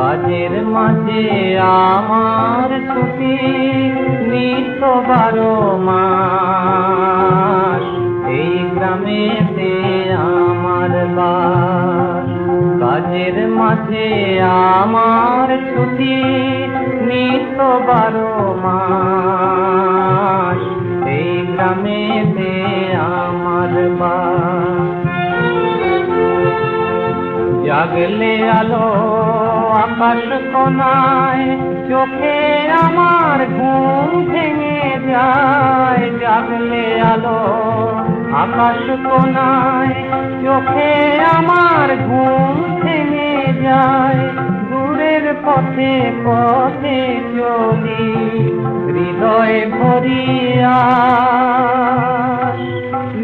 কাজের মাঝে আমার ছুটি নিত্য 12 মাস, এই গ্রামেতে আমার বাস। কাজের মাঝে আমার ছুটি নিত্য 12 মাস, এই গ্রামেতে আমার বাস। জাগলে আলো আকাশ কোনায়, চোখে আমার ঘুম ভেঙে যায়। জাগলে আলো আকাশ কোনায়, চোখে আমার ঘুম ভেঙে যায়। দূরের পথে পথে চলি, হৃদয়ে ভরিয়া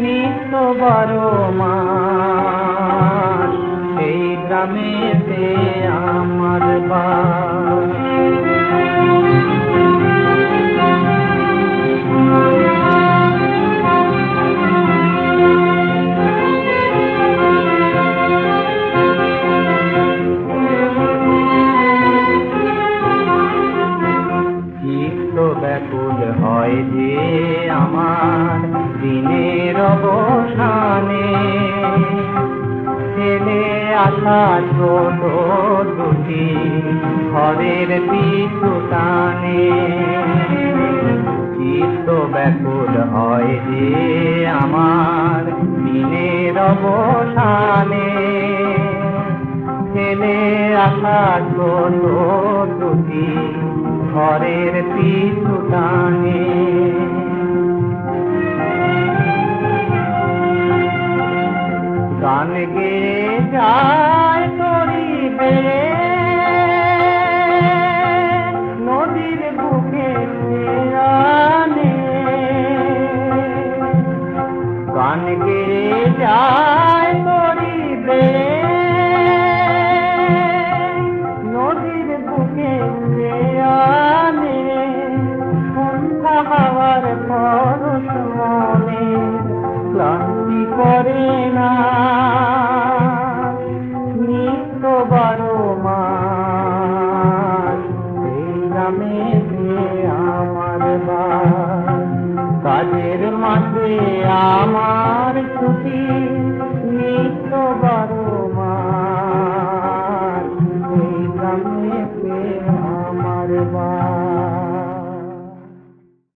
নিত্য 12 মাস, এই গ্রামেতে আমার বাস। চিত্ত ব্যাকুল হয় যে আমার দিনের অবসানে, ছেলে আশা ছোট দুটি ঘরের পিছু টানে। চিত্ত ব্যাকুল হয় যে আমার দিনের অবসানে, ছেলে আশা ছোট দুটি ঘরের পিছু টানে। গান গেয়ে যায় তরি বেয়ে নদীর বুকে আনে। গান গেয়ে যায় তরি বেয়ে নদীর বুকে আনে। সন্ধ্যা হাওয়ার পরশ মনে ক্লান্তি করে না, নিত্য 12 মাস, এই গ্রামেতে আমার বাস। কাজের মাঝে আমার ছুটি নিত্য 12